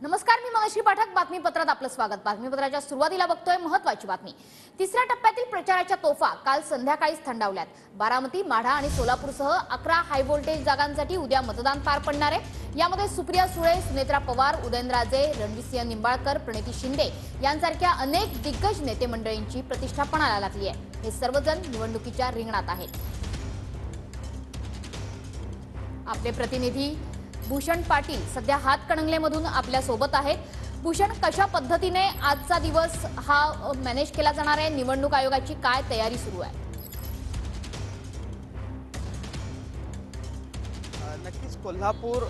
नमस्कार, मी मंगेश्री पाठक. बातमीपत्रात आपलं स्वागत. बातमीपत्राच्या सुरुवातीला बघतोय महत्त्वाची बातमी. तिसऱ्या टप्प्यातील प्रचाराच्या तोफा काल संध्याकाळीच थंडावल्यात. बारामती, माढा आणि सोलापूरसह 11 हाय व्होल्टेज जागांसाठी उद्या मतदान पार पडणार आहे. यामध्ये सुप्रिया सुळे, सुनेत्रा पवार, उदयनराजे, रणजितसिंह निंबाळकर, प्रणिती शिंदे यांसारख्या अनेक दिग्गज नेते मंडळींची प्रतिष्ठा पणाला लागली आहे. हे सर्वजण निवडणुकीच्या रिंगणात आहेत. आपले प्रतिनिधी भूषण पाटील सध्या हातकणंगलेमधून आपल्या सोबत आहेत. भूषण, कशा पद्धतीने आजचा दिवस हा मॅनेज केला जाणार आहे? निवडणूक आयोगाची काय तयारी सुरू आहे? नक्कीच कोल्हापूर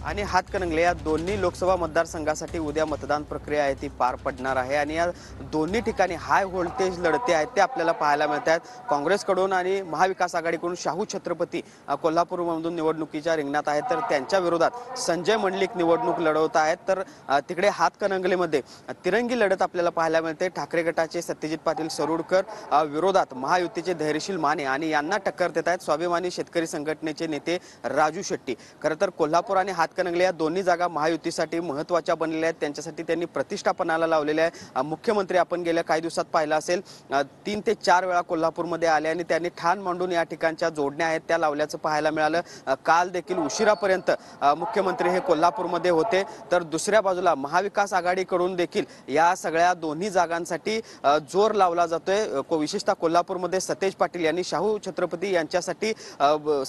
आणि हातकणंगले या दोन्ही लोकसभा मतदारसंघासाठी उद्या मतदान प्रक्रिया आहे ती पार पडणार आहे आणि या दोन्ही ठिकाणी हाय व्होल्टेज लढते आहेत ते आपल्याला पाहायला मिळत आहेत. काँग्रेसकडून आणि महाविकास आघाडीकडून शाहू छत्रपती कोल्हापूरमधून निवडणुकीच्या रिंगणात आहेत, तर त्यांच्या विरोधात संजय मंडलिक निवडणूक लढवत आहेत. तर तिकडे हातकणंगलेमध्ये तिरंगी लढत आपल्याला पाहायला मिळते. ठाकरे गटाचे सत्यजित पाटील सरोडकर विरोधात महायुतीचे धैर्यशील माने आणि यांना टक्कर देत आहेत स्वाभिमानी शेतकरी संघटनेचे नेते राजू शेट्टी. खरं तर कोल्हापूर आणि हातकणंगले या दोन्ही जागा महायुतीसाठी महत्त्वाच्या बनलेल्या आहेत. त्यांच्यासाठी त्यांनी प्रतिष्ठापनाला लावलेल्या आहे. मुख्यमंत्री आपण गेल्या काही दिवसात पाहिलं असेल 3 ते 4 वेळा कोल्हापूरमध्ये आले आणि त्यांनी ठाण मांडून या ठिकाणच्या जोडण्या आहेत त्या लावल्याचं पाहायला मिळालं. काल देखील उशिरापर्यंत मुख्यमंत्री हे कोल्हापूरमध्ये होते. तर दुसऱ्या बाजूला महाविकास आघाडीकडून देखील या सगळ्या दोन्ही जागांसाठी जोर लावला जातोय. विशेषतः कोल्हापूरमध्ये सतेज पाटील यांनी शाहू छत्रपती यांच्यासाठी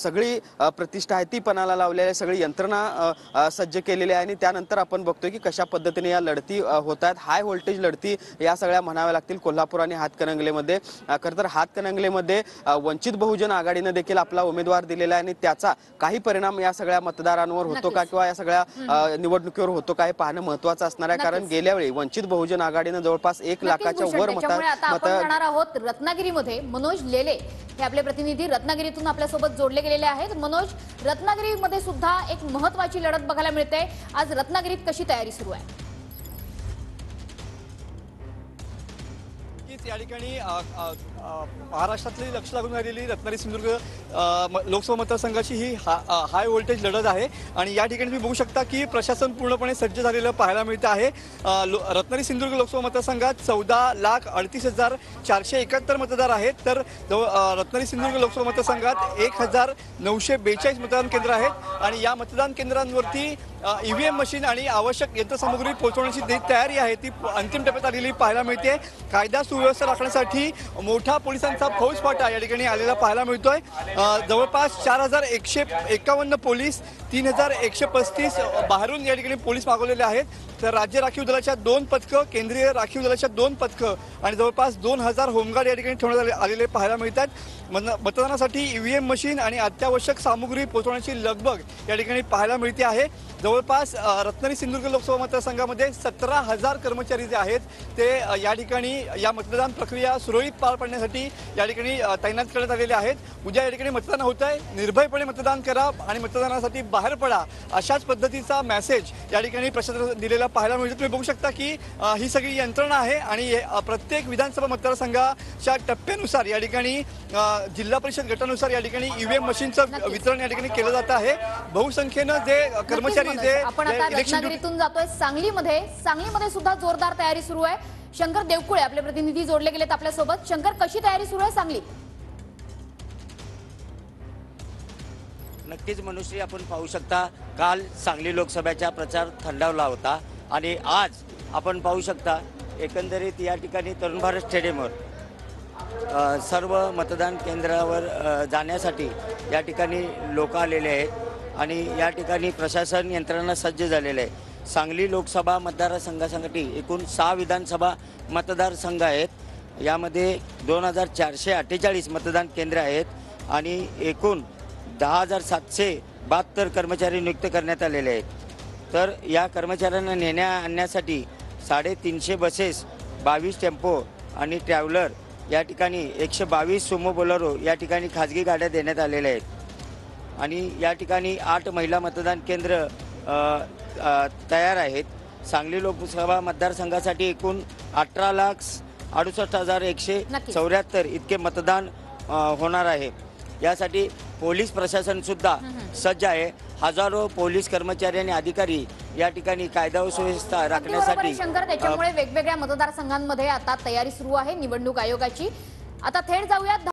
सगळी प्रतिष्ठा आहे ती पणाला लावलेली आहे, सगळी यंत्रणा सज्ज केलेली आहे आणि त्यानंतर आपण बघतोय की कशा पद्धतीने या लढती होत आहेत. हाय व्होल्टेज लढती या सगळ्या म्हणाव्या लागतील कोल्हापूर आणि हातकणंगलेमध्ये. खरं तर हातकणंगलेमध्ये वंचित बहुजन आघाडीने देखील आपला उमेदवार दिलेला आहे आणि त्याचा काही परिणाम या सगळ्या मतदारांवर होतो का किंवा या सगळ्या निवडणुकीवर होतो का हे पाहणं महत्त्वाचं असणार आहे. कारण गेल्या वेळी वंचित बहुजन आघाडीनं जवळपास 1 लाखाच्या वर जाणार आहोत. रत्नागिरीमध्ये मनोज लेले हे आपले प्रतिनिधी रत्नागिरीतून आपल्यासोबत जोडले गेलेले आहेत. मनोज, रत्नागिरीमध्ये सुद्धा एक महत्त्वाची लढत बघायला मिळते. आज रत्नागिरीत कशी तयारी सुरू आहे? या ठिकाणी महाराष्ट्रातली लक्ष लागून राहिलेली रत्नागिरी सिंधुदुर्ग लोकसभा मतदारसंघाची ही हाय व्होल्टेज लढत आहे आणि या ठिकाणी तुम्ही बघू शकता की प्रशासन पूर्णपणे सज्ज झालेलं पाहायला मिळतं आहे. रत्नागिरी सिंधुदुर्ग लोकसभा मतदारसंघात 14,38,471 मतदार आहेत, तर रत्नागिरी सिंधुदुर्ग लोकसभा मतदारसंघात 1,942 मतदान केंद्र आहेत आणि या मतदान केंद्रांवरती EVM मशीन आणि आवश्यक यंत्रसामुग्री पोहोचवण्याची तयारी आहे ती अंतिम टप्प्यात आलेली पाहायला मिळते. कायदा सुव्यवस्था राखण्यासाठी मोठा पोलिसांचा फौजफाटा या ठिकाणी आलेला पाहायला मिळतोय. जवळपास 4,151 पोलीस, 3,135 बाहेरून या ठिकाणी पोलीस मागवलेले आहेत. तर राज्य राखीव दलाच्या 2 पथकं, केंद्रीय राखीव दलाच्या 2 पथकं आणि जवळपास 2,000 होमगार्ड या ठिकाणी ठेवण्यात आलेले पाहायला मिळतात. मतदानासाठी EVM मशीन आणि अत्यावश्यक सामुग्री पोहोचवण्याची लगबग या ठिकाणी पाहायला मिळते आहे. जवळपास रत्नागिरी सिंधुदुर्ग लोकसभा मतदारसंघामध्ये 17,000 कर्मचारी जे आहेत ते या ठिकाणी या मतदान प्रक्रिया सुरळीत पार पाडण्यासाठी या ठिकाणी तैनात करण्यात आलेले आहेत. उद्या या ठिकाणी मतदान होत आहे. निर्भयपणे मतदान करा आणि मतदानासाठी बाहेर पडा अशाच पद्धतीचा मेसेज या ठिकाणी प्रशासनाने दिलेला पाहायला मिळतो. तुम्ही बघू शकता की ही सगळी यंत्रणा आहे आणि प्रत्येक विधानसभा मतदारसंघाच्या टप्प्यानुसार या ठिकाणी जिल्हा परिषद गटानुसार या ठिकाणी EVM मशीनचं वितरण या ठिकाणी केलं जात आहे. बहुसंख्येनं जे कर्मचारी आपण आता रत्नागिरीतून जातोय सांगलीमध्ये सुद्धा जोरदार तयारी सुरू आहे. शंकर देवकुळे आपले प्रतिनिधी जोडले गेलेत आपल्यासोबत. शंकर, कशी तयारी सुरू आहे सांगलीत? नक्कीच मनुष्य, आपण पाहू शकता काल सांगली लोकसभेचा प्रचार थंडावला होता आणि आज आपण पाहू शकता एकंदरीत या ठिकाणी तरुण भारत स्टेडियमवर सर्व मतदान केंद्रावर जाण्यासाठी या ठिकाणी लोक आलेले आहेत आणि या ठिकाणी प्रशासन यंत्रणा सज्ज झालेलं आहे. सांगली लोकसभा मतदारसंघासाठी एकूण 6 विधानसभा मतदारसंघ आहेत. यामध्ये 2,448 मतदान केंद्र आहेत आणि एकूण 10,772 कर्मचारी नियुक्त करण्यात आलेले आहेत. तर या कर्मचाऱ्यांना नेण्या आणण्यासाठी 350 बसेस, 22 टेम्पो आणि ट्रॅव्हलर या ठिकाणी 122 सुमो बोलेरो या ठिकाणी खाजगी गाड्या देण्यात आलेल्या आहेत आणि या ठिकाणी 8 महिला मतदान केंद्र तयार आहेत. सांगली लोकसभा मतदारसंघासाठी एकूण 18,68,174 इतके मतदान होणार आहे. यासाठी पोलीस प्रशासन सुद्धा सज्ज आहे. हजारो पोलीस कर्मचारी आणि अधिकारी या ठिकाणी कायदा व सुव्यवस्था अगदी बरोबर आहे, राखण्यासाठी शंकर. त्याच्यामुळे वेगवेगळ्या मतदारसंघांमध्ये आता तयारी सुरू आहे निवडणूक आयोगाची. आता थेट जाऊयात